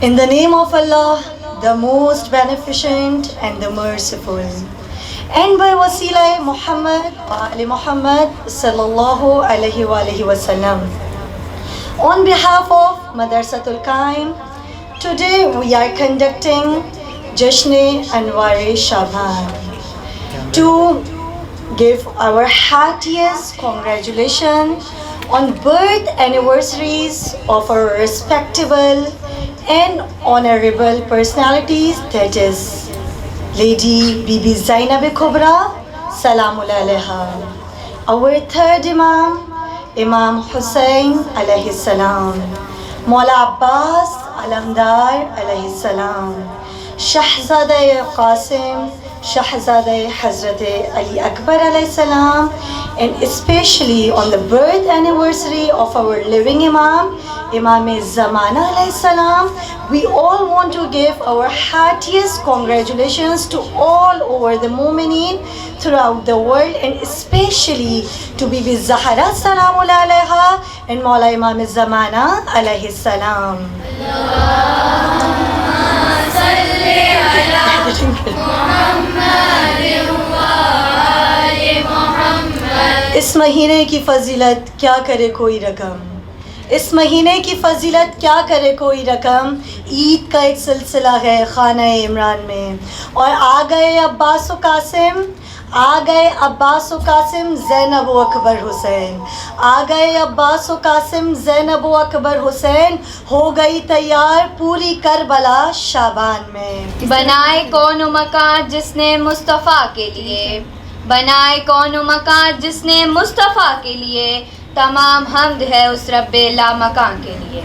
In the name of Allah, the most beneficent and the merciful. And by wasila Muhammad wa ali Muhammad sallallahu alaihi wasallam. On behalf of Madrasatul Qaim, today we are conducting Jashn Anwar-e Shaban to give our heartiest congratulations on birth anniversaries of our respectable and honorable personalities, that is Lady Bibi Zainab Kubra, Salamul Alaiha, our third Imam, Imam Hussain alayhi salam, Maula Abbas Alamdar alayhi salam, Shahzada Qasim, Shahzada Hazrat Ali Akbar alayhi salam, and especially on the birth anniversary of our living Imam, Imam Zamana alayhi salam, we all want to give our heartiest congratulations to all over the Mu'mineen throughout the world, and especially to Bibi Zahra Salamul Alaiha and Maula Imam Zamana alayhi salam. Allahumma salli ala Muhammadin wa ali Muhammad. اس مہینے کی فضیلت کیا کرے کوئی رقم، اس مہینے کی فضیلت کیا کرے کوئی رقم. عید کا ایک سلسلہ ہے خانہ عمران میں، اور آ گئے عباس و قاسم، آ گئے عباس و قاسم زینب و اکبر حسین، آ گئے عباس و قاسم زینب و اکبر حسین، ہو گئی تیار پوری کربلا شابان میں. بنائے کون و مکان جس نے مصطفیٰ کے لیے، بنائے کون و مکان جس نے مصطفیٰ کے لیے، تمام حمد ہے اس رب لا مکان کے لیے.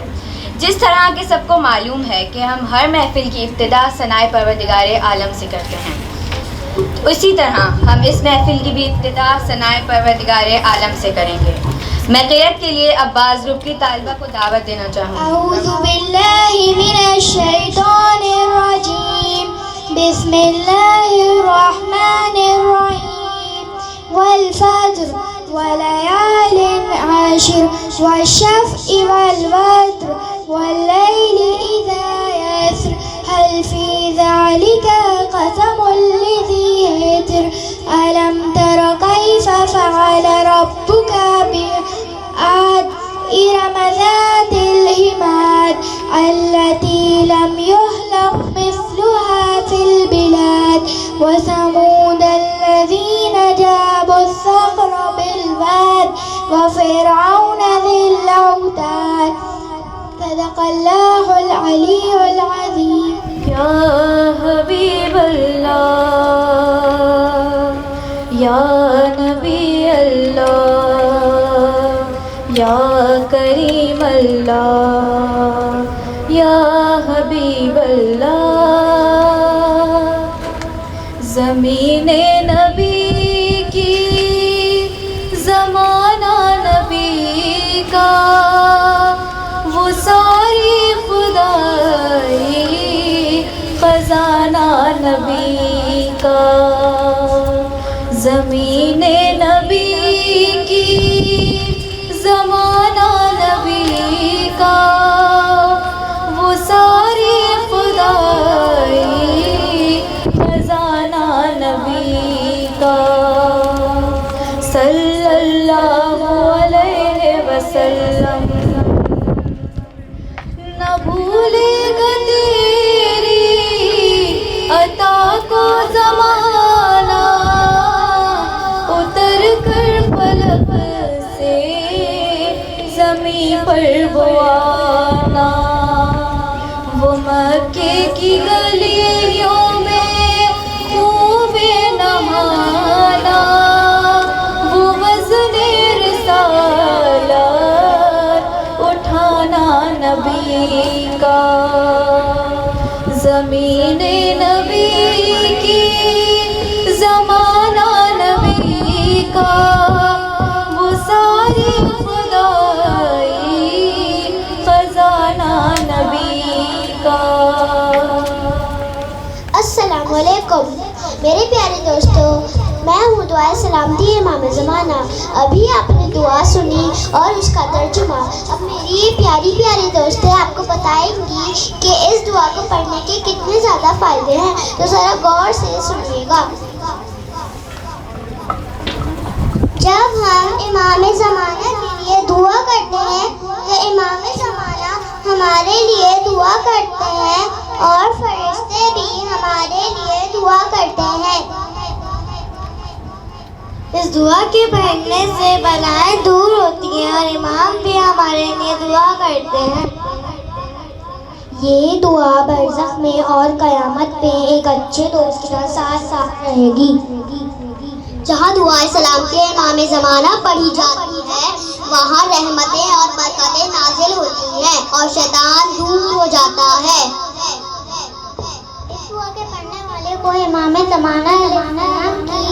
جس طرح کہ سب کو معلوم ہے کہ ہم ہر محفل کی ابتدا ثنائے پروردگار عالم سے کرتے ہیں، اسی طرح ہم اس محفل کی بھی ابتدا ثنائے پروردگار عالم سے کریں گے. میں قیادت کے لیے عباس گروپ کی طالبہ کو دعوت دینا چاہوں گی. اعوذ باللہ من الشیطان الرجیم، بسم اللہ الرحمن الرحیم، والفجر وليال عشر والشفع والوتر والليل إذا يسر هل في ذلك قسم لذي هجر ألم تر كيف فعل ربك بعاد إرم ذات العماد التي لم يخلق مثلها في البلاد وثمود الذين جابوا الصخر بالواد وفرعون ذي الأوتاد. صدق الله العلي العظيم. يا حبيب الله يا نبي الله يا كريم الله يا حبيب الله. زمین نبی کی، زمانہ نبی کا، وہ ساری خدائی خزانہ نبی کا. زمین نبی کی، زمانہ نبی کا، وہ ساری خدائی خزانہ نبی کا. صلی اللہ علیہ وسلم نہ بھولے گا تیری عطا کو زمانہ، اتر کر پلک سے زمین پر وہ آنا. وہ مکے کی گلیوں میں خوب نہانا، وہ وزن رسالت اٹھانا نبی کا. زمین نبی کی، زمانہ نبی کا، وہ ساری خدائی خزانہ نبی کا. السلام علیکم میرے پیارے دوستو، میں ہوں دعائے سلامتی امام زمانہ. ابھی آپ نے دعا سنی اور اس کا ترجمہ اب میری پیاری پیاری دوستیں آپ کو بتائیں گی کہ اس دعا پڑھنے کے کتنے زیادہ فائدے ہیں، تو ذرا غور سے سنیے گا۔ جب ہم امام زمانہ کے لیے دعا کرتے ہیں تو امام زمانہ ہمارے لیے دعا کرتے ہیں اور فرشتے بھی ہمارے لیے دعا کرتے ہیں۔ اس دعا کے پڑھنے سے بلائیں دور ہوتی ہیں اور امام بھی ہمارے لیے دعا کرتے ہیں۔ یہ دعا برزخ میں اور قیامت پہ ایک اچھے دوست کے ساتھ ساتھ رہے گی۔ جہاں دعائے سلام کے امام زمانہ پڑھی جاتی ہے وہاں رحمتیں اور برکتیں نازل ہوتی ہیں اور شیطان دور ہو جاتا ہے۔ اس دعا کے پڑھنے والے کو امام زمانہ علیہ السلام کی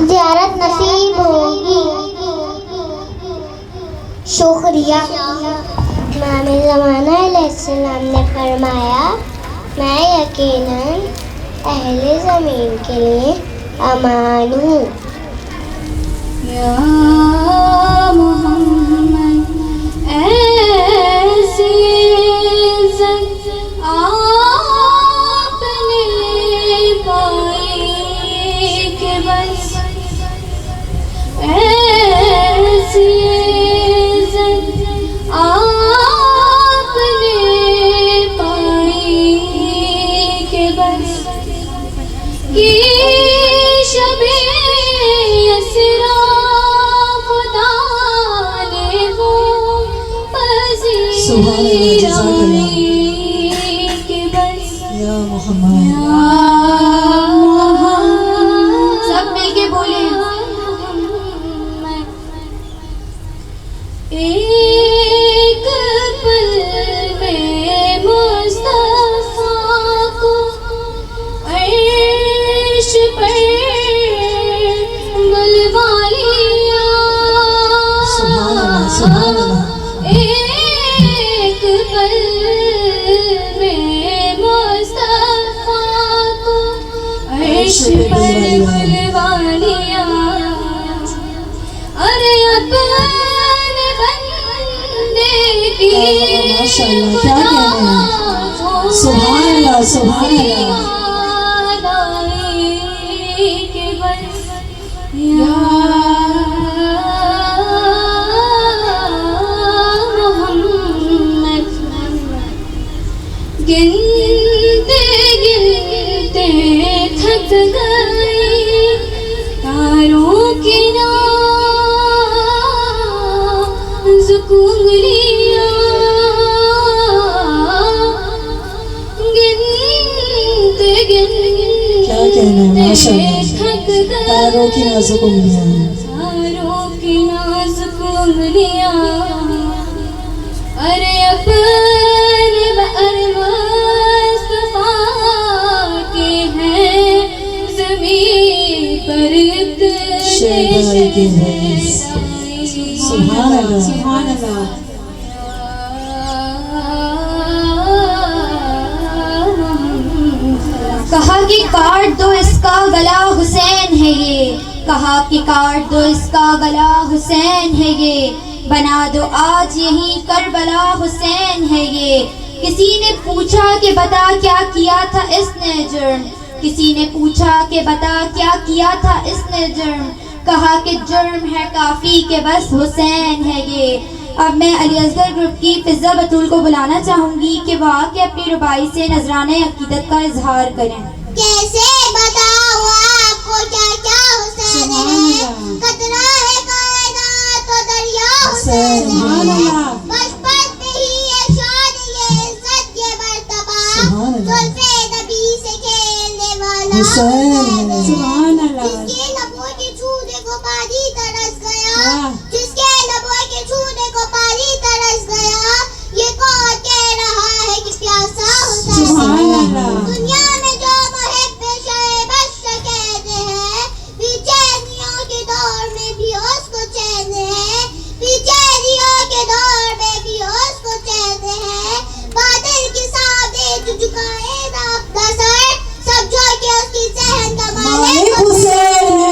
زیارت نصیب ہوگی۔ شکریہ۔ امام زمانہ علیہ السلام نے فرمایا، میں یقیناً اہل زمین کے لیے امان ہوں۔ یا محمد ایسی عزت آپ نے پائی کہ بس، ایسی عزت آپ نے پائی کہ بس، کہ شب-ے اسرا خدا نے وہ پذیرائی کہ بس، یا محمد سب مل کے بولیں، ایک پل میں مصطفیٰ کو عرش پر بلوا لیا، سبحان اللہ سبحان اللہ۔ ایک پل میں مصطفیٰ کو عرش پر بلوا لیا، ارے اپنے بندے کی ماشاء اللہ، کیا کہنا ہے، سبحان اللہ سبحان اللہ۔ کہ بس یا محمد، گنتے گنتے تھک گئی تاروں کی نازک انگلیاں، گنتے کیا کہنا ہے، ماشاء اللہ، تاروں کی نازک انگلیاں، تاروں کی نازک انگلیاں، ارے اپنے بر مصطفیٰ کے ہیں زمین پر شہدائی کے ہیں، سبحان اللہ سبحان اللہ۔ کہا کہ کاٹ دو اس کا گلا حسین ہے یہ، کہا کہ کاٹ دو اس کا گلا حسین ہے یہ، بنا دو آج یہی کربلا حسین ہے یہ۔ کسی نے پوچھا کہ بتا کیا کیا تھا اس نے جرم، کسی نے پوچھا کہ بتا کیا کیا تھا اس نے جرم، کہا کہ جرم ہے کافی کہ بس حسین ہے یہ۔ اب میں علی اصغر گروپ کی فضہ بطول کو بلانا چاہوں گی کہ وہ آ کے اپنی ربائی سے نذرانے عقیدت کا اظہار کریں۔ کیسے بتاؤں آپ کو کیا کیا حسین ہے، قطرہ ہے کائنات تو دریا حسین ہے، بچپن میں ہی یہ شان یہ عزت یہ مرتبہ، زلفے نبی سے کھیلنے والا حسین ہے، جس کے لبوں کے چھونے کو پانی ترس گیا، جس کے لبوں کے چھونے کو پانی ترس گیا، یہ کون کہہ رہا ہے کہ پیاسا حسین ہے۔ دنیا میں جو محب شہبش کہتے ہیں، بےچینیوں کے دور میں بھی اس کو چین ہے، بےچینیوں کے دور میں بھی اس کو چین ہے، بادل کے سامنے جو جھکائے نہ اپنا سر، سمجھو کہ اس کی ذہن کا مالک حسین ہے۔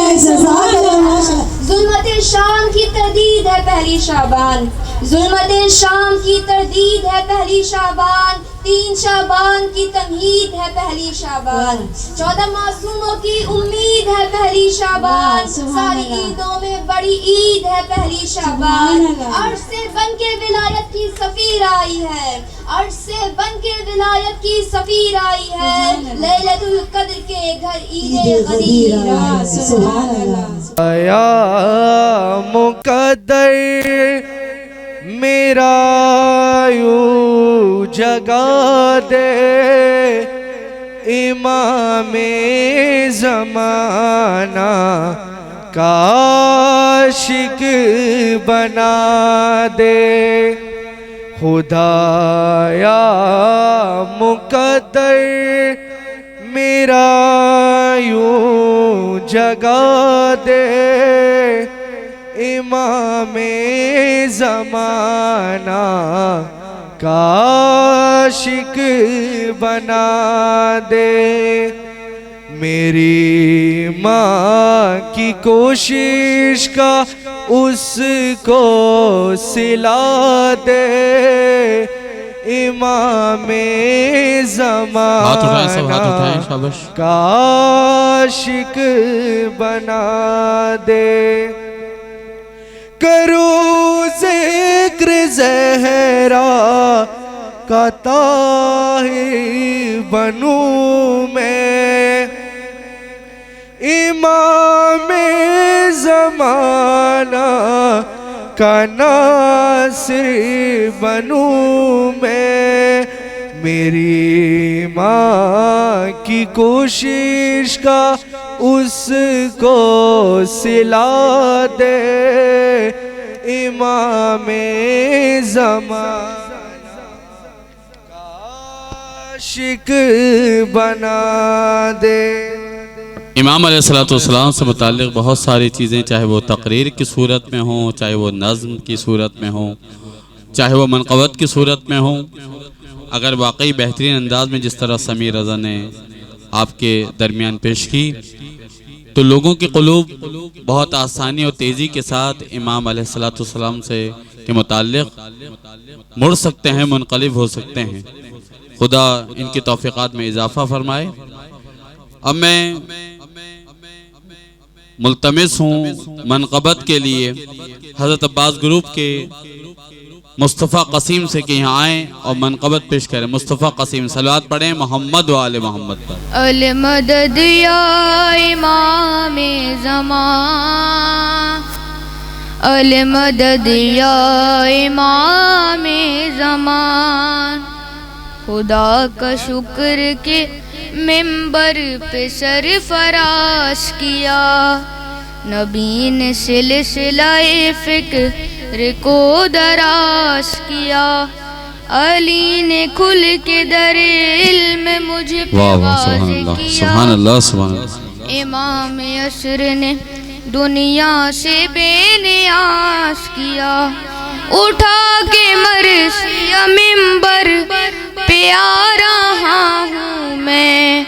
ظلمت شام کی تردید ہے پہلی شعبان، ظلمت شام کی تردید ہے پہلی شعبان، 3 شعبان کی تمہید ہے پہلی شعبان، 14 معصوموں کی امید ہے پہلی شعبان، ساری عیدوں میں بڑی عید ہے پہلی شعبان، عرش سے بن کے ولایت کی سفیر آئی ہے، عرش سے بن کے ولایت کی سفیر آئی ہے، لیلۃ القدر کے گھر عید غدیر آئی۔ سبحان اللہ۔ یا مقدر میرا یوں جگا دے، امام زمانہ کا عاشق بنا دے، خدایا مقدر میرا یوں جگا دے، امام زمانہ کا عاشق بنا دے، میری ماں کی کوشش کا اس کو سلا دے، امام زمانہ کا عاشق بنا دے، کروں ذکر زہرا کا طاہر بنوں میں، امام زمانہ کا ناصر بنوں میں، میری ماں کی کوشش کا اس کو سلا دے، امام زمانہ کا عاشق بنا دے۔ امام علیہ السلام سے متعلق بہت ساری چیزیں، چاہے وہ تقریر کی صورت میں ہوں، چاہے وہ نظم کی صورت میں ہوں، چاہے وہ منقبت کی صورت میں ہوں، اگر واقعی بہترین انداز میں جس طرح سمیع رضا نے آپ کے درمیان پیش کی تو لوگوں کی قلوب بہت آسانی اور تیزی کے ساتھ امام علیہ السلام سے کے متعلق مڑ سکتے ہیں، منقلب ہو سکتے ہیں۔ خدا ان کی توفیقات میں اضافہ فرمائے۔ اب میں ملتمس ہوں منقبت کے لیے حضرت عباس گروپ کے مصطفیٰ قسیم سے کہ یہاں آئیں اور منقبت پیش کریں۔ مصطفیٰ قسیم صلوات پڑھیں محمد و آل محمد پر۔ المدد یا امام زمان، المدد یا امام زمان، خدا کا شکر کے ممبر پہ سرفراز کیا، نبی نے سلسلہ فکر کو دراز کیا، علی نے کھل کے در علم مجھ پہ واضح کیا، سبحان اللہ سبحان اللہ۔ امام عصر نے دنیا سے بے نیاز کیا، اٹھا کے مرثیہ ممبر پہ آ رہا ہوں میں،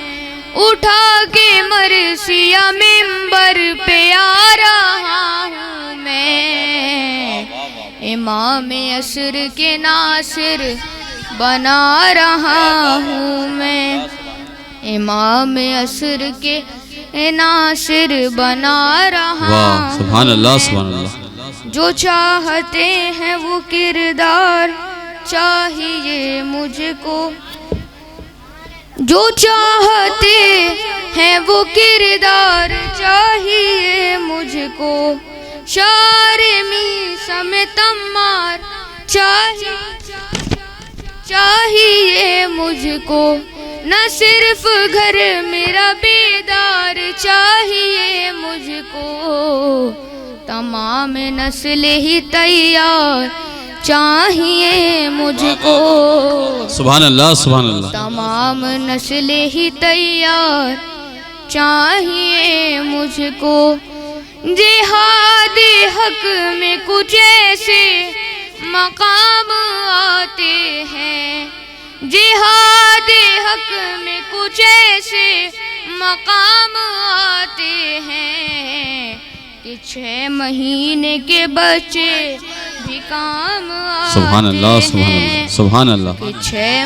اٹھا کے مرثیہ ممبر پہ آ رہا ہوں میں، امام عصر کے ناصر بنا رہا ہوں میں، امام عصر کے ناصر بنا رہا ہوں۔ سبحان اللہ سبحان اللہ۔ جو چاہتے ہیں وہ کردار چاہیے مجھ کو، جو چاہتے ہیں وہ کردار چاہیے مجھ کو، شارمی سمیت عمار چاہیے مجھ کو، نہ صرف گھر میرا بیدار چاہیے مجھ کو، تمام نسل ہی تیار چاہیے مجھ کو، سبحان اللہ سبحان اللہ۔ تمام نسل ہی تیار چاہیے مجھ کو، جہاد حق میں کچھ ایسے مقام آتے ہیں، جہاد حق میں کچھ ایسے مقام آتے ہیں کہ 6 مہینے کے بچے بھی کام آتے ہیں، سبحان اللہ سبحان اللہ سبحان اللہ۔ کہ 6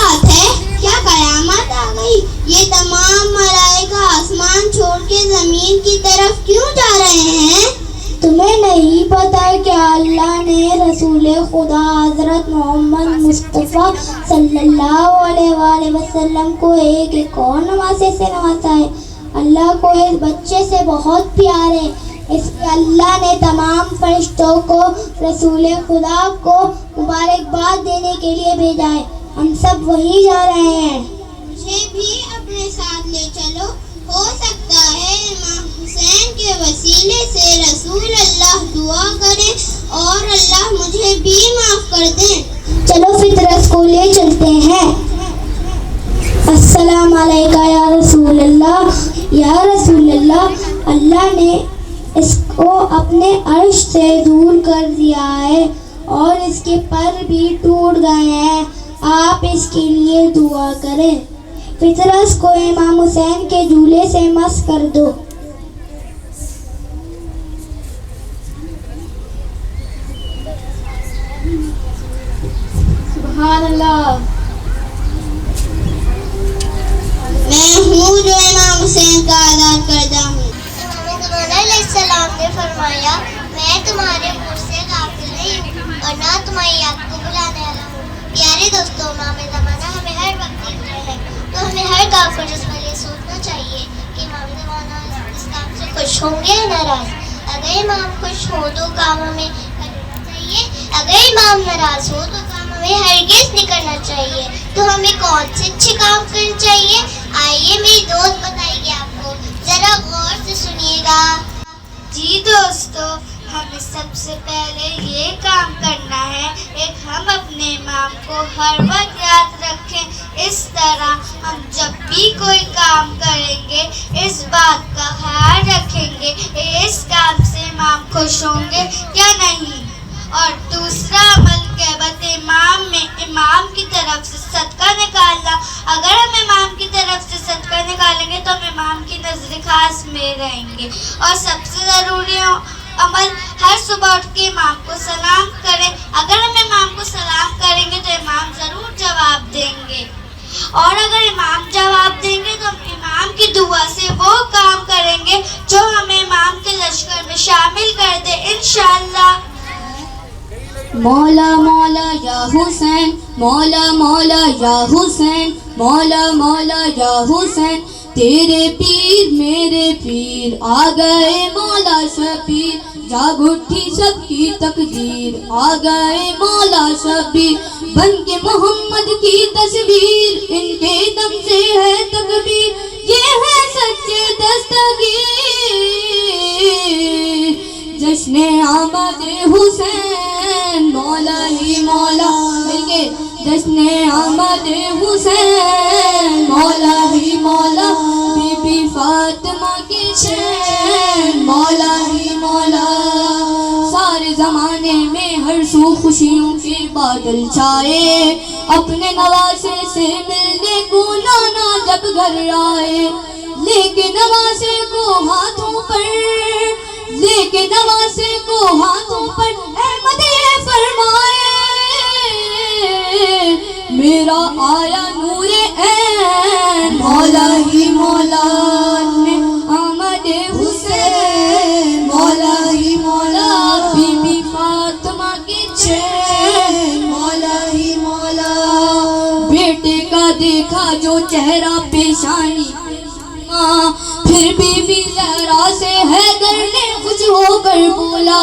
بات ہے؟ کیا قیامت آ گئی؟ یہ تمام ملائکہ آسمان چھوڑ کے زمین کی طرف کیوں جا رہے ہیں؟ تمہیں نہیں پتا کہ اللہ نے رسول خدا حضرت محمد مصطفیٰ صلی اللہ علیہ وآلہ وسلم کو ایک اور نوازے سے نوازا ہے. اللہ کو اس بچے سے بہت پیار ہے، اس لیے اللہ نے تمام فرشتوں کو رسول خدا کو مبارکباد دینے کے لیے بھیجا ہے. ہم سب وہی جا رہے ہیں. مجھے بھی اپنے ساتھ لے چلو. ہو سکتا ہے امام حسین کے وسیلے سے رسول اللہ دعا کرے اور اللہ مجھے بھی معاف کر دیں. چلو فطرت کو لے چلتے ہیں. السلام علیکم یا رسول اللہ. یا رسول اللہ، اللہ نے اس کو اپنے عرش سے دور کر دیا ہے اور اس کے پر بھی ٹوٹ گئے ہیں. آپ اس کے لیے دعا کریں. فطرت کو امام حسین کے جھولے سے مس کر دو. سبحان اللہ. میں ہوں جو امام حسین کا آزاد کردہ ہوں. امام زمان علیہ السلام نے فرمایا میں تمہارے منہ سے غافل نہیں ہوں اور نہ تمہاری یاد کو بلانے والا ہوں. پیارے دوستو، امام زمانہ ہمیں ہر وقت دیکھ رہے ہیں تو ہمیں ہر کام پر اس پر یہ سوچنا چاہیے کہ امام زمانہ اس کام سے خوش ہوں گے یا ناراض. اگر امام خوش ہو تو کام ہمیں کرنا چاہیے، اگر امام ناراض ہو تو کام ہمیں ہرگز نہیں کرنا چاہیے. تو ہمیں کون سے اچھے کام کرنے چاہیے؟ آئیے میری دوست بتائے گی آپ کو، ذرا غور سے سنیے گا. جی دوستو، ہمیں سب سے پہلے یہ کام کرنا ہے کہ ہم اپنے امام کو ہر وقت یاد رکھیں. اس طرح ہم جب بھی کوئی کام کریں گے اس بات کا خیال رکھیں گے کہ اس کام سے امام خوش ہوں گے یا نہیں. اور دوسرا عمل غیبت امام میں امام کی طرف سے صدقہ نکالنا. اگر ہم امام کی طرف سے صدقہ نکالیں گے تو ہم امام کی نظر خاص میں رہیں گے. اور سب سے ضروری عمل، ہر صبح اٹھ کے امام کو سلام کریں. اگر ہم امام کو سلام کریں گے تو امام ضرور جواب دیں گے، اور اگر امام جواب دیں گے تو ہم امام کی دعا سے وہ کام کریں گے جو ہمیں امام کے لشکر میں شامل کر دے انشاءاللہ. مولا مولا یا حسین، مولا مولا یا حسین، مولا مولا یا حسین. تیرے پیر میرے پیر آ گئے مولا شبیر. جاگ اٹھی سب کی تقدیر، آ گئے مولا شبیر. بن کے محمد کی تصویر، ان کے دم سے ہے تکبیر. یہ ہے سچے دستگیر جشن آمد حسین. مولا ہی مولا مل کے جشن آمد حسین. مولا ہی مولا بی بی فاطمہ کی چین. مولا ہی مولا. سارے زمانے میں ہر سو خوشیوں کے بادل چھائے. اپنے نواسے سے ملنے کو نانا جب گھر آئے. لے کے نواسے کو ہاتھوں پر، لے کے نواسے کو ہاتھوں پر احمد یہ فرمائے میرا آیا نور عین. مولا ہی مولا نے آمد حسین. مولا ہی مولا بی بی فاطمہ کی چین. مولا ہی مولا. بیٹے کا دیکھا جو چہرہ پیشانی، پھر بی بی زہرا سے حیدر نے خوش ہو کر بولا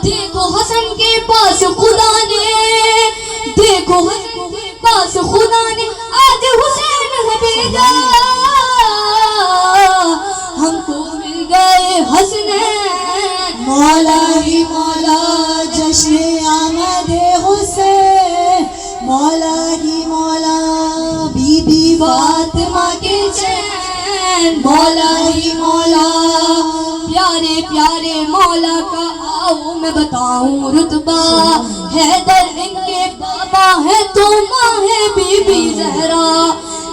دیکھو حسن کے پاس خدا نے، دیکھو حسن کے پاس خدا نے آج حسین ہے بھیجا. ہم کو مل گئے حسنین. مولا ہی مولا جشن آمد حسین. مولا ہی مولا بی بی فاطمہ کے چین. مولا ہی مولا. پیارے پیارے مولا کا آؤ میں بتاؤں رتبہ. حیدر ان کے بابا ہے تو ماں ہے بی بی زہرا.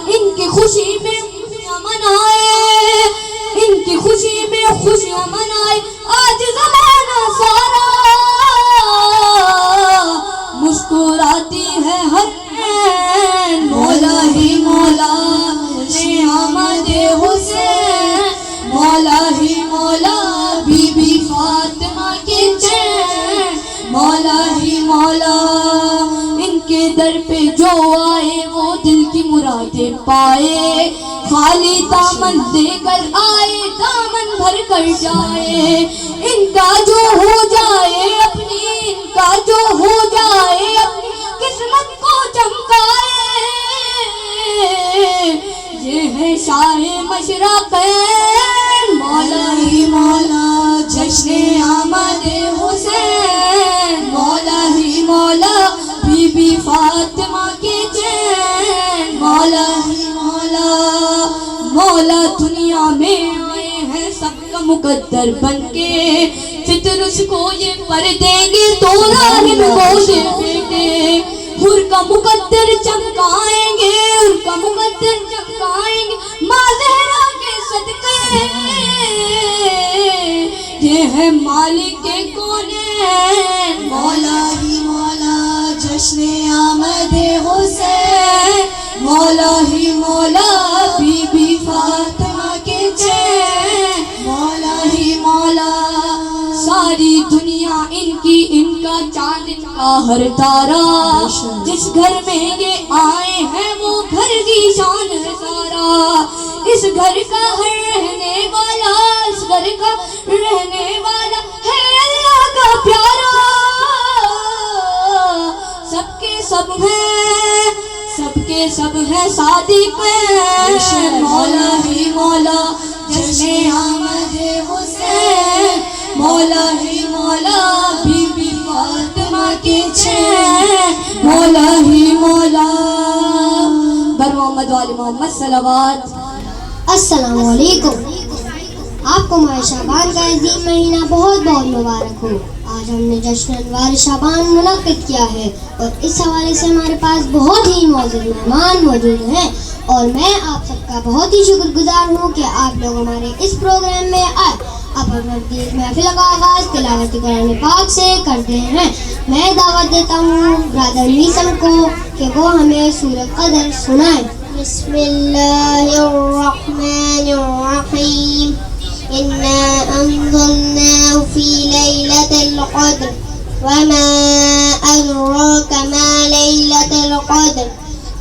ان کی خوشی میں خوشیاں منائے، ان کی خوشی میں خوشیاں منائے. آج زمانہ سارا مسکراتی ہے ہر عین. دے پائے، خالی دامن دے کر آئے دامن بھر کر جائے، ان کا جو ہو جائے اپنی، ان کا جو ہو جائے اپنی قسمت کو چمکائے، یہ ہے شاہ مشرقین مولا ہی مولا جشن آمد حسین، مولا ہی مولا بی بی فاطمہ کے چین، مولا ہی مولا، مولا دنیا میں آئے ہیں سب کا مقدر بن کے، فطر اس کو یہ پر دیں گے تو راہب کو دے بیٹے، حر کا مقدر چمکائیں گے، حر کا مقدر چمکائیں گے ماں زہرا کے صدقے، یہ ہے مالک کے کونین مولا ہی مولا جشن آمد حسین، مولا ہی مولا بی بی فاطمہ کے چین، مولا ہی مولا ساری دنیا ان کی، ان کا چاند ان کا ہر تارا، جس گھر میں یہ آئے ہیں وہ گھر کی شان ہے سارا، اس گھر کا ہر رہنے والا، اس گھر کا رہنے والا ہے اللہ کا پیارا، سب کے سب ہیں، سب کے سب ہیں صادق، مولا ہی مولا جشن آمد حسین، مولا ہی مولا بی بی فاطمہ کے چین، مولا ہی مولا بر محمد وآل محمد صلوات۔ السلام علیکم، آپ کو ماہ شعبان کا عظیم مہینہ بہت بہت مبارک ہو۔ آج ہم نے جشن انوار شعبان منعقد کیا ہے اور اس حوالے سے ہمارے پاس بہت ہی معزز مہمان موجود ہیں، اور میں آپ سب کا بہت ہی شکر گزار ہوں کہ آپ لوگ ہمارے اس پروگرام میں آئے۔ اب ہم محفل کا آغاز تلاوت قرآن پاک سے کرتے ہیں۔ میں دعوت دیتا ہوں برادر میسم کو کہ وہ ہمیں سورہ قدر سنائیں۔ بسم اللہ الرحمن الرحیم، اِنَّا أَنزَلْنَاهُ فِي لَيْلَةِ الْقَدْرِ وَمَا أَدْرَاكَ مَا لَيْلَةُ الْقَدْرِ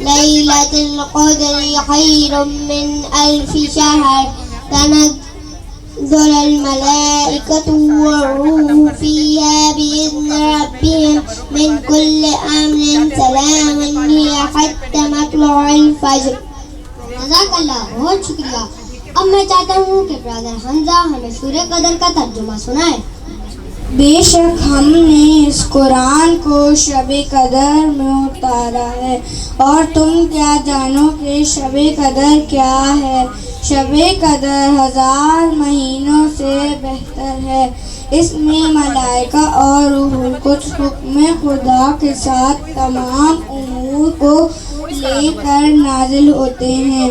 لَيْلَةُ الْقَدْرِ خَيْرٌ مِّنْ أَلْفِ شَهْرٍ تَنَزَّلُ الْمَلَائِكَةُ وَالرُّوحُ فِيهَا بِإِذْنِ رَبِّهِمْ مِنْ كُلِّ أَمْرٍ سَلَامٌ هِيَ حَتَّى مَطْلَعِ الْفَجْرِ۔ جزاک اللہ، بہت شکریہ۔ اب میں چاہتا ہوں کہ برادر حمزہ ہمیں سورہ قدر کا ترجمہ سنائے۔ بے شک ہم نے اس قرآن کو شب قدر میں اتارا ہے، اور تم کیا جانو کہ شب قدر کیا ہے؟ شب قدر 1000 مہینوں سے بہتر ہے، اس میں ملائکہ اور روح القدس حکم خدا کے ساتھ تمام امور کو لے کر نازل ہوتے ہیں،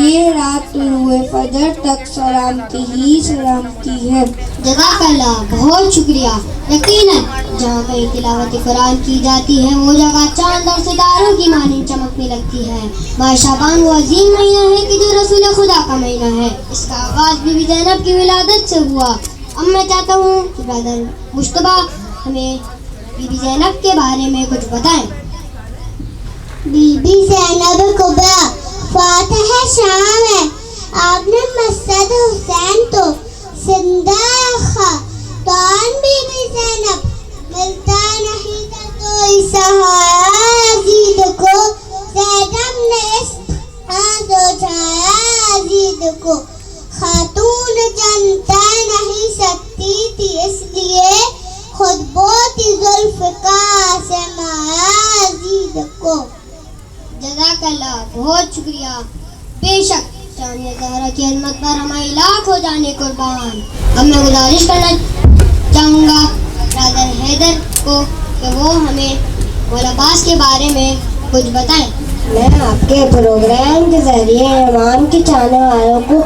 یہ رات طلوع فجر تک سلامتی ہی سلامتی ہے۔ جزاک اللہ، بہت شکریہ۔ یقیناً جہاں کہیں تلاوت قرآن کی جاتی ہے وہ جگہ چاند اور ستاروں کی مانند چمکنے لگتی ہے۔ ماہ شعبان وہ عظیم مہینہ ہے کہ جو رسول خدا کا مہینہ ہے، اس کا آغاز بی بی زینب کی ولادت سے ہوا۔ اب میں چاہتا ہوں کہ برادر مشتبہ ہمیں بی بی زینب کے بارے میں کچھ بتائیں۔ بی بی زینب کبریٰ فاتح شام ہے، آپ نے مسجد حسین تو زندہ رکھا۔ کون بی بی زینب ملتا نہیں تھا کوئی سہارا یزید کو، زینب نے عشق اٹھایا یزید کو، خاتون جانتا نہیں سکتی تھی اس لیے خود بوتی ذوالفقار سے مارا یزید کو۔ جزاک اللہ، بہت شکریہ۔ بے شک جامعہ زہرا کی عظمت پر ہماری لاکھوں جانے قربان۔ اب میں گزارش کرنا چاہوں گا برادر حیدر کو کہ وہ ہمیں مولا عباس کے بارے میں کچھ بتائیں۔ میں آپ کے پروگرام کے ذریعے امام کے چاہنے والوں کو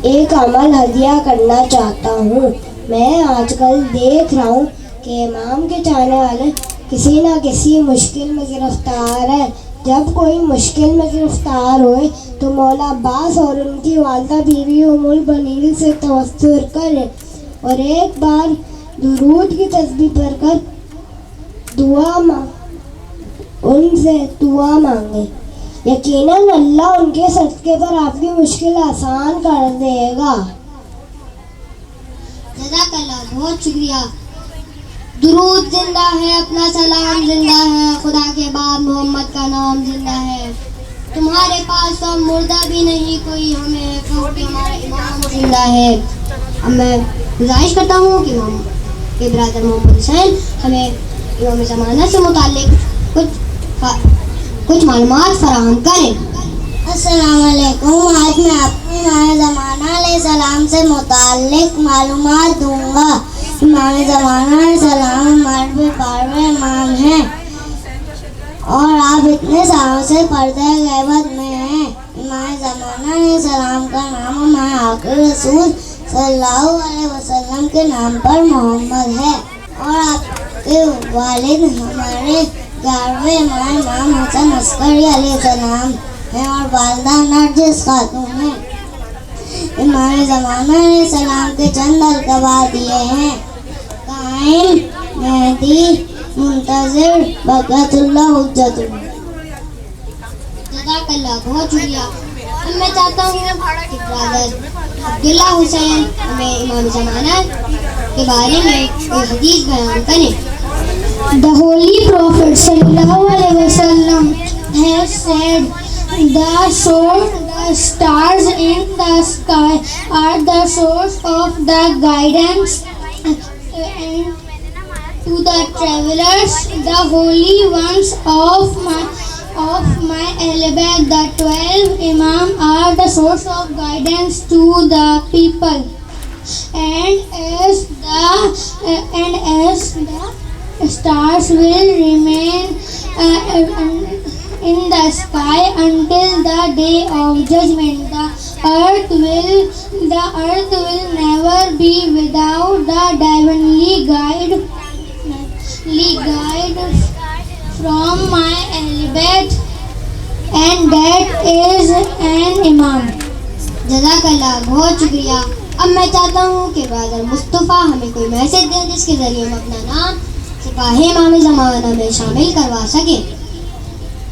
ایک عمل ہدیہ کرنا چاہتا ہوں۔ میں آج کل دیکھ رہا ہوں کہ امام کے چاہنے والے کسی نہ کسی مشکل میں گرفتار ہیں۔ جب کوئی مشکل میں گرفتار ہوئے تو مولا عباس اور ان کی والدہ بیوی ام البنین سے توسل کریں اور ایک بار درود کی تسبیح پڑھ کر ان سے دعا مانگیں۔ یقیناً اللہ ان کے صدقے پر آپ کی مشکل آسان کر دے گا. جزاک اللہ، بہت شکریہ. درود زندہ ہے، اپنا سلام زندہ ہے، خدا کے بعد محمد کا نام زندہ ہے. تمہارے پاس تو مردہ بھی نہیں کوئی، ہمیں ہمارا امام زندہ ہے. اب میں گزارش کرتا ہوں کہ برادر محمد حسین ہمیں امام زمانہ سے متعلق کچھ معلومات فراہم کریں. السلام علیکم. آج میں آپ کو امام زمانہ علیہ السلام سے متعلق معلومات دوں گا. امام زمانہ علیہ السلام ہمارے 12ویں امام ہیں اور آپ اتنے سالوں سے پردہ غیبت میں ہیں. امام زمانہ علیہ السلام کا نام ہمارے آخری رسول صلی اللہ علیہ وسلم کے نام پر محمد ہے اور آپ کے والد ہمارے 11ویں امام حسن عسکری علیہ السلام ہیں اور والدہ نرجس خاتون ہیں. امام زمانہ علیہ السلام کے چند القابات یہ ہیں: قائم، مہدی، منتظر، بقیت اللہ، حجت اللہ. جزاک اللہ، بہت شکریہ. اب میں چاہتا ہوں کہ برادر عبداللہ حسین ہمیں امام زمانہ کے بارے میں ایک حدیث بیان کریں. The Holy Prophet sallallahu alaihi wasallam has said, the stars in the sky are the source of the guidance and to the travelers. The holy ones of my Ahl Bayt, the 12 Imam, are the source of guidance to the people. And as the stars will remain in the sky until the day of judgment, the earth will never be without the divinely guide from my Ahl Bayt, and that is an Imam. جزاک اللہ، بہت شکریہ. اب میں چاہتا ہوں کہ برادر مصطفیٰ ہمیں کوئی میسج دیں جس کے ذریعے ہم اپنا نام سپاہی امام زمانہ میں شامل کروا سکیں.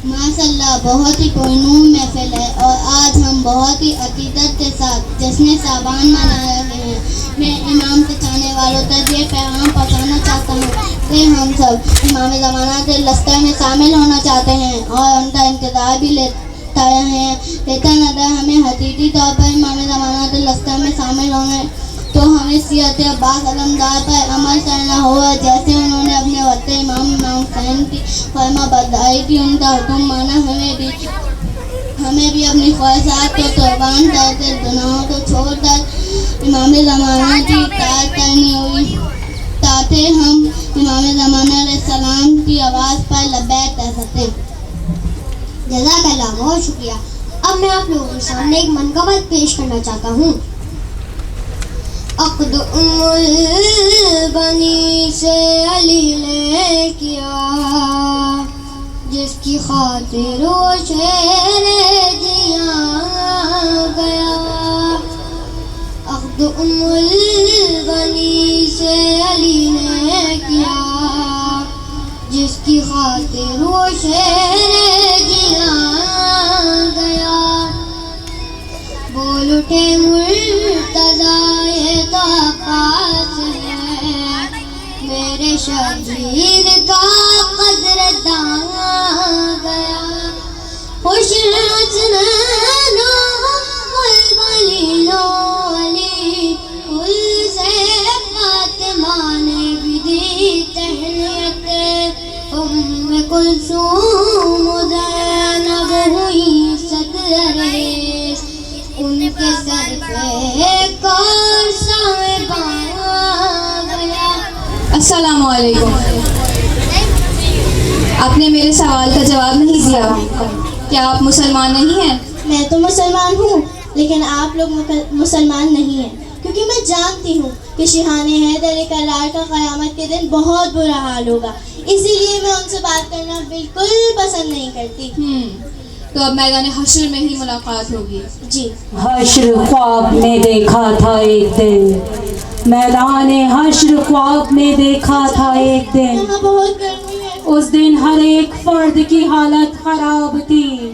ماشاء اللہ، بہت ہی پرنور محفل ہے اور آج ہم بہت ہی عقیدت کے ساتھ جشن سابان منا رہے ہیں. میں امام کے چاہنے والوں تک یہ پیغام پہنچانا چاہتا ہوں کہ ہم سب امام زمانہ کے لشکر میں شامل ہونا چاہتے ہیں اور ان کا انتظار بھی لیتے ہیں. لیکن اگر ہمیں حقیقی طور پر امام زمانہ کے لشکر میں شامل ہونا ہے تو ہمیں سیرت عباس علمدار پر عمل کرنا ہوگا. جیسے انہوں نے اپنے وقت امام حسین کی فرما برداری کی، ان کا حکم مانا. ہمیں بھی اپنی خواہشات کو قربان کر کے گناہوں کو چھوڑ کر امام زمانہ کی اطاعت کرنی ہوگی تاکہ ہم امام زمانہ علیہ السلام کی آواز پر لبیک کہہ سکیں. جزاک اللہ، بہت شکریہ. اب میں آپ لوگوں کے سامنے ایک منقبت پیش کرنا چاہتا ہوں. عقد بنی سے علی نے کیا، جس کی خاطر وہ شیر جیا گیا. عقد بنی سے علی نے کیا، جس کی خاطر وہ شیر جیا گیا. بول اٹھے مرتضیٰ یہ تو عباس ہے، میرے شہید کا قدردان گیا. خوش نچنو بلبلیلو علی، کل سے فاطمہ نے بھی دی تہنیت. کلثوم زینب ہوئی صدر ریس، ان کے سر پہ کورسا میں بان گیا. السلام علیکم. آپ نے میرے سوال کا جواب نہیں دیا. کیا آپ مسلمان نہیں ہیں؟ میں تو مسلمان ہوں، لیکن آپ لوگ مسلمان نہیں ہیں، کیونکہ میں جانتی ہوں کہ شیخان حیدر کرار کا قیامت کے دن بہت برا حال ہوگا. اسی لیے میں ان سے بات کرنا بالکل پسند نہیں کرتی. تو اب میدان حشر میں ہی ملاقات ہوگی. جی. حشر خواب میں دیکھا تھا ایک دن، میدان حشر خواب میں دیکھا تھا ایک دن. یہاں بہت گرمی ہے. اس دن ہر ایک فرد کی حالت خراب تھی.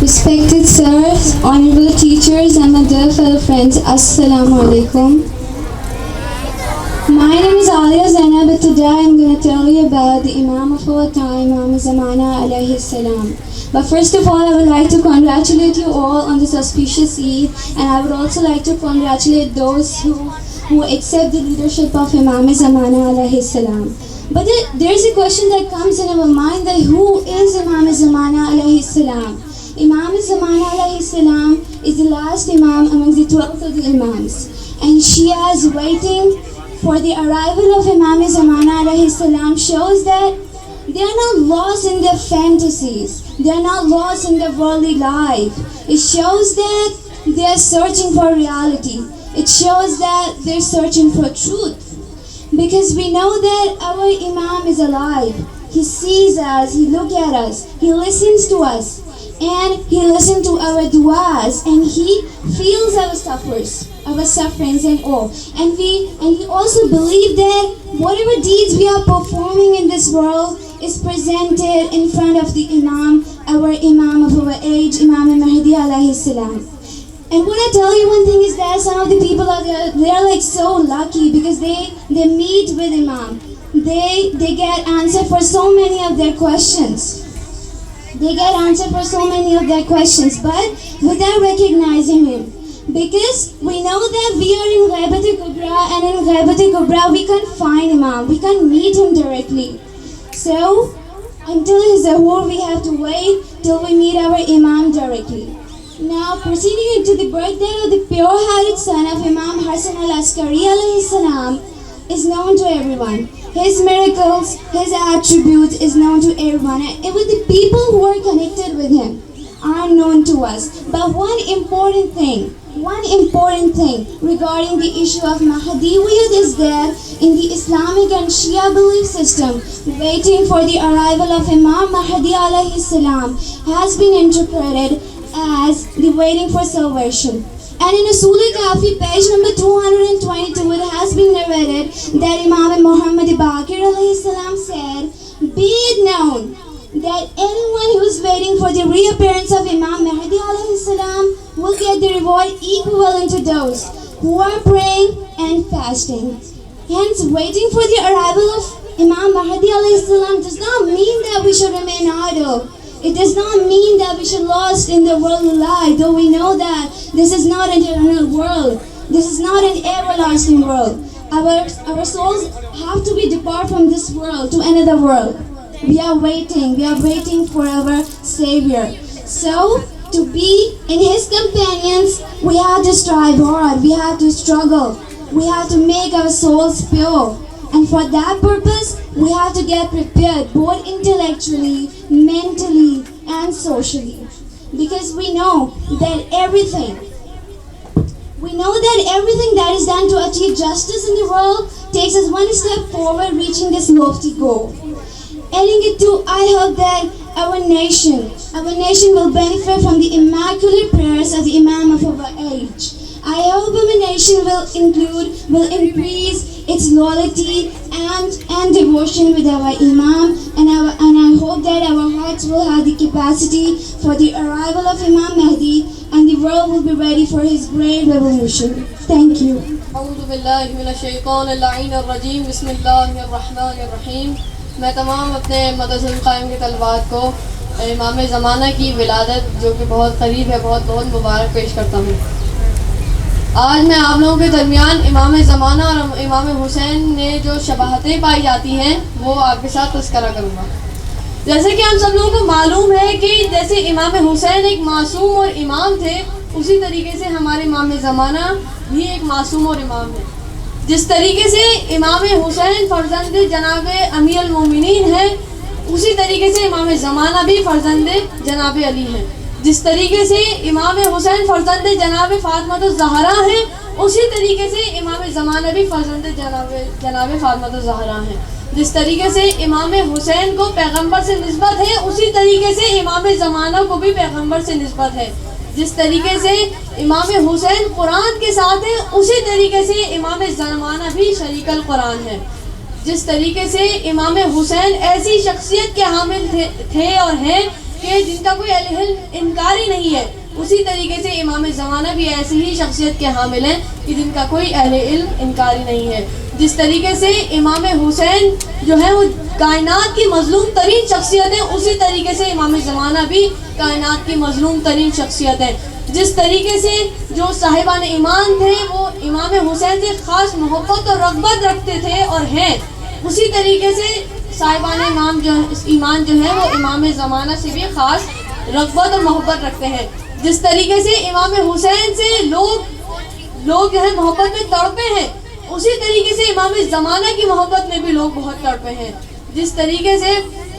Respected sirs, honorable teachers and my dear fellow friends, Assalamu alaikum. My name is Alia Zainab, but today I'm going to tell you about the Imam of our time, Imam Zamana alayhi salam. But first of all, I would like to congratulate you all on this auspicious Eid, and I would also like to congratulate those who accept the leadership of Imam Zamana alayhi salam. But there's a question that comes in our mind, that who is Imam Zamana alayhi salam? Imam Zamana alayhi salam is the last Imam among the 12 of the Imams, and Shia is waiting for the arrival of Imam Zamana alayhi salam. Shows that they are not lost in their fantasies, they are not lost in their worldly life. It shows that they are searching for reality. It shows that they're searching for truth. Because we know that our Imam is alive. He sees us, he looks at us, he listens to us, and he listens to our du'as, and he feels our sufferings and all. And we also believe that whatever deeds we are performing in this world is presented in front of the Imam, our Imam of our age, Imam Mahdi alayhi salam. And what I tell you, one thing is that some of the people out there, they are like so lucky because they meet with Imam. They get answer for so many of their questions. They get answer for so many of their questions, but without recognizing him. Because we know that we are in Ghaibat-e-Kubra, and in Ghaibat-e-Kubra we can't find Imam, we can't meet him directly. So, until his zuhur, we have to wait till we meet our Imam directly. Now, proceeding into the birthday of the pure-hearted son of Imam Hassan al-Askari alayhi salam is known to everyone. His miracles, his attributes is known to everyone. And with the people who are connected with him are known to us. But one important thing regarding the issue of Mahdiwiyat is that in the Islamic and Shia belief system, waiting for the arrival of Imam Mahdi alayhi salam has been interpreted as the waiting for salvation. And in Usul Kafi, page number 222, it has been narrated that Imam Muhammad Baqir alayhi salam said, "Be it known that anyone who is waiting for the reappearance of Imam Mahdi alayhi salam will get the reward equivalent to those who are praying and fasting." Hence, waiting for the arrival of Imam Mahdi alayhi salam does not mean that we should remain idle. It does not mean that we should lost in the worldly life, though we know that this is not an eternal world. This is not an everlasting world. Our souls have to be depart from this world to another world. We are waiting for our Savior. So, to be in His companions, we have to strive hard, we have to struggle, we have to make our souls pure. And for that purpose, we have to get prepared both intellectually, mentally, and socially. Because we know that everything that is done to achieve justice in the world takes us one step forward, reaching this lofty goal. Adding it to, I hope that our nation will benefit from the immaculate prayers of the Imam of our age. I hope our nation will increase its loyalty and devotion with our Imam, and I hope that our hearts will have the capacity for the arrival of Imam Mahdi, and the world will be ready for his great revolution. Thank you. میں تمام اپنے مدرسہ القائم کے طلبات کو امام زمانہ کی ولادت جو کہ بہت قریب ہے بہت بہت مبارک پیش کرتا ہوں. آج میں آپ لوگوں کے درمیان امام زمانہ اور امام حسین نے جو شباہتیں پائی جاتی ہیں وہ آپ کے ساتھ تذکرہ کروں گا. جیسے کہ ہم سب لوگوں کو معلوم ہے کہ جیسے امام حسین ایک معصوم اور امام تھے، اسی طریقے سے ہمارے امام زمانہ بھی ایک معصوم اور امام ہے. جس طریقے سے امام حسین فرزند جناب امیر المومنین ہیں، اسی طریقے سے امام زمانہ بھی فرزند جناب علی ہیں. جس طریقے سے امام حسین فرزند جناب فاطمہ الزہرا ہیں، اسی طریقے سے امام زمانہ بھی فرزند جناب فاطمہ الزہرا ہیں. جس طریقے سے امام حسین کو پیغمبر سے نسبت ہے، اسی طریقے سے امام زمانہ کو بھی پیغمبر سے نسبت ہے. جس طریقے سے امام حسین قرآن کے ساتھ ہیں، اسی طریقے سے امام زمانہ بھی شریک القرآن ہے. جس طریقے سے امام حسین ایسی شخصیت کے حامل تھے اور ہیں کہ جن کا کوئی اہل علم انکاری نہیں ہے، اسی طریقے سے امام زمانہ بھی ایسی ہی شخصیت کے حامل ہیں کہ جن کا کوئی اہل علم انکاری نہیں ہے. جس طریقے سے امام حسین جو ہے وہ کائنات کی مظلوم ترین شخصیت ہے، اسی طریقے سے امام زمانہ بھی کائنات کی مظلوم ترین شخصیت ہے. جس طریقے سے جو صاحبان ایمان تھے وہ امام حسین سے خاص محبت اور رغبت رکھتے تھے اور ہیں، اسی طریقے سے صاحبان ایمان جو ہے وہ امام زمانہ سے بھی خاص رغبت اور محبت رکھتے ہیں. جس طریقے سے امام حسین سے لوگ جو ہے محبت میں تڑپے ہیں, اسی طریقے سے امام زمانہ کی محبت میں بھی لوگ بہت تڑپے ہیں. جس طریقے سے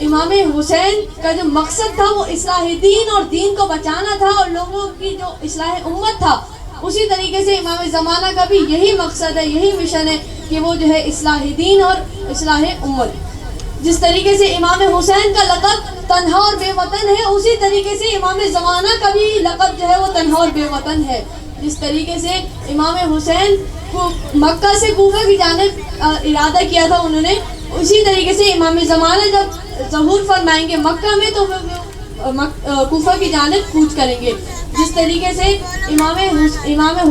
امام حسین کا جو مقصد تھا وہ اصلاح دین اور دین کو بچانا تھا اور لوگوں کی جو اصلاح امت تھا, اسی طریقے سے امام زمانہ کا بھی یہی مقصد ہے, یہی مشن ہے کہ وہ جو ہے اصلاح دین اور اصلاح امت. جس طریقے سے امام حسین کا لقب تنہا اور بے وطن ہے, اسی طریقے سے امام زمانہ کا بھی لقب جو ہے وہ تنہا اور بے وطن ہے. جس طریقے سے امام حسین کو مکہ سے کوفہ کی جانب ارادہ کیا تھا انہوں نے, اسی طریقے سے امام زمانہ جب ظہور فرمائیں گے مکہ میں تو کوفہ کی جانب کوچ کریں گے. جس طریقے سے امام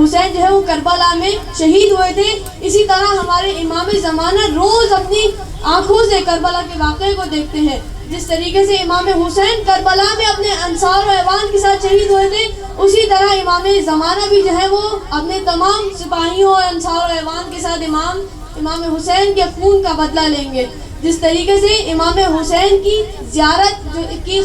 حسین جو ہے وہ کربلا میں شہید ہوئے تھے, اسی طرح ہمارے امام زمانہ روز اپنی آنکھوں سے کربلا کے واقعے کو دیکھتے ہیں. جس طریقے سے امام حسین کربلا میں اپنے انصار و اعوان کے ساتھ شہید ہوئے تھے, اسی طرح امام زمانہ بھی جو ہے وہ اپنے تمام سپاہیوں اور انصار و اعوان کے ساتھ امام حسین کے خون کا بدلہ لیں گے. جس طریقے سے امام حسین کی زیارت جو کی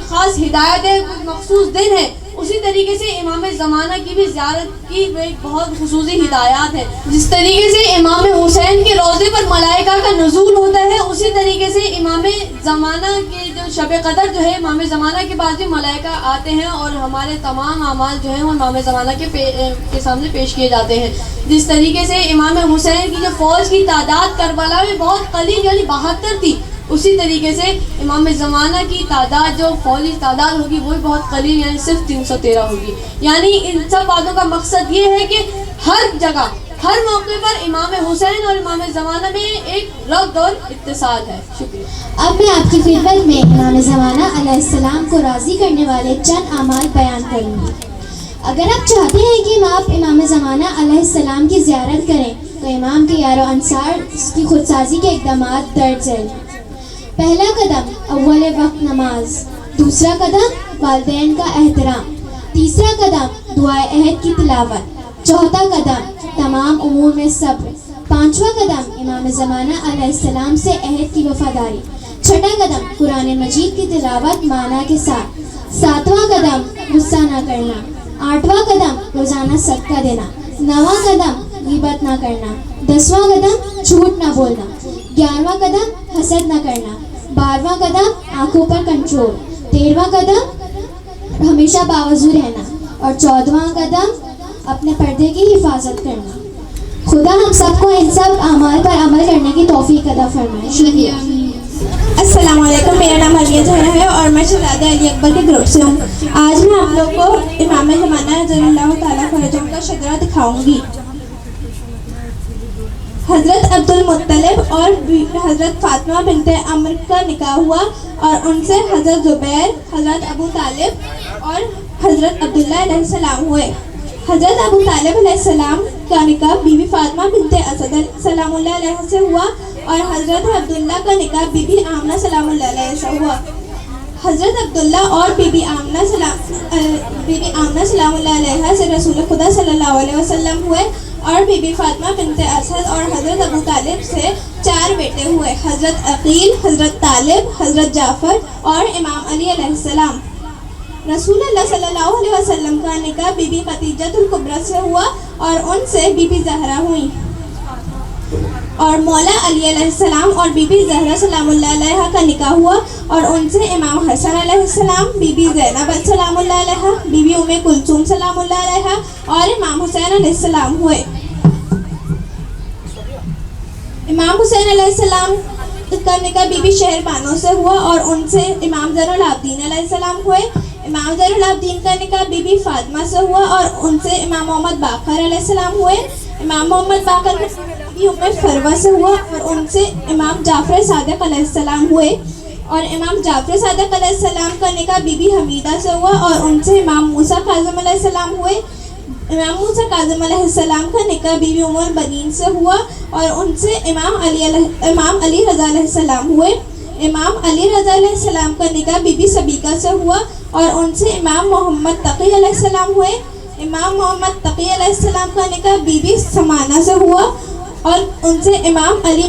خاص ہدایت ہے, کچھ مخصوص دن ہے, اسی طریقے سے امام زمانہ کی بھی زیارت کی بہت خصوصی ہدایات ہیں. جس طریقے سے امام حسین کے روضے پر ملائکہ کا نزول ہوتا ہے, اسی طریقے سے امام زمانہ کے جو شب قدر جو ہے امام زمانہ کے بعد بھی ملائکہ آتے ہیں اور ہمارے تمام اعمال جو ہیں وہ امام زمانہ کے سامنے پیش کیے جاتے ہیں. جس طریقے سے امام حسین کی جو فوج کی تعداد کربلا میں بہت قلیل یعنی 72 تھی, اسی طریقے سے امام زمانہ کی تعداد جو فوجی تعداد ہوگی وہ بھی بہت قلیل یعنی صرف 313 ہوگی. یعنی ان سب باتوں کا مقصد یہ ہے کہ ہر جگہ ہر موقع پر امام حسین اور امام زمانہ میں ایک ربط اور اتصال ہے. شکریہ. اب میں آپ کی خدمت میں امام زمانہ علیہ السلام کو راضی کرنے والے چند اعمال بیان کروں گی. اگر آپ چاہتے ہیں کہ آپ امام زمانہ علیہ السلام کی زیارت کریں تو امام کے یار و انصار کی خودسازی کے اقدامات درج ذیل ہیں. پہلا قدم اول وقت نماز, دوسرا قدم والدین کا احترام, تیسرا قدم دعائے عہد کی تلاوت, چوتھا قدم تمام امور میں صبر, پانچواں قدم امام زمانہ علیہ السلام سے عہد کی وفاداری, چھٹا قدم قرآن مجید کی تلاوت معنی کے ساتھ, ساتواں قدم غصہ نہ کرنا, آٹھواں قدم روزانہ صدقہ دینا, نواں قدم غیبت نہ کرنا, 10واں قدم جھوٹ نہ بولنا, 11واں قدم حسد نہ کرنا, 12واں قدم آنکھوں پر کنٹرول, 13واں قدم ہمیشہ باوضو رہنا اور 14واں قدم اپنے پردے کی حفاظت کرنا. خدا ہم سب کو ان سب اعمال پر عمل کرنے کی توفیق عطا فرمائے. شکریہ. السلام علیکم, میرا نام علیہ زہرا ہے اور میں شہزادہ علی اکبر کے گروپ سے ہوں. آج میں آپ لوگ کو امام زمانہ رضی اللہ تعالیٰ فرجہ کا شجرہ دکھاؤں گی. حضرت عبد المطلب اور حضرت فاطمہ بنت عمر کا نکاح ہوا اور ان سے حضرت زبیر, حضرت ابو طالب اور حضرت عبداللہ علیہ السلام ہوئے. حضرت ابو طالب علیہ السلام کا نکاح بی بی فاطمہ بنت اسد سلام اللہ علیہ سے ہوا اور حضرت عبداللہ کا نکاح بی بی آمنہ سلام اللہ علیہ سے ہوا. حضرت عبداللہ اور بی بی آمنہ سلام اللہ علیہ سے رسول خدا صلی اللہ علیہ وسلم ہوئے اور بی بی فاطمہ بنت اسد اور حضرت ابو طالب سے 4 بیٹے ہوئے, حضرت عقیل, حضرت طالب, حضرت جعفر اور امام علی علیہ السلام. رسول اللہ صلی اللہ علیہ وسلم کا نکاح بی بی خدیجہ الکبریٰ سے ہوا اور ان سے بی بی زہرا ہوئیں اور مولا علی علیہ السلام اور بی بی زہرا سلام اللہ علیہ کا نکاح ہوا اور ان سے امام حسن علیہ السلام, بی بی زینب سلام اللہ علیہ, بی بی ام کلثوم سلام اللہ علیہ اور امام حسین علیہ السلام ہوئے. امام حسین علیہ السلام کا نکاح بی بی شہر بانو سے ہوا اور ان سے امام زین العابدین علیہ السلام ہوئے. امام زین العابدین کا نکاح بی بی فاطمہ سے ہوا اور ان سے امام محمد باقر علیہ السلام ہوئے. امام محمد باقر کا بی ام فروہ سے ہوا اور ان سے امام جعفر صادق علیہ السلام ہوئے اور امام جعفر صادق علیہ السلام کا نکاح بی بی حمیدہ سے ہوا اور ان سے امام موسیٰ کاظم علیہ السلام ہوئے. امام موسیٰ کاظم علیہ السلام کا نکاح بی بی ام البنین سے ہوا اور ان سے امام علی رضا علیہ السلام ہوئے. امام علی رضا علیہ السلام کا نکاح بی بی سبیکہ سے ہوا اور ان سے امام محمد تقی علیہ السلام ہوئے. امام محمد تقی علیہ السلام کا نکاح بی بی سمانہ سے ہوا اور ان سے امام علی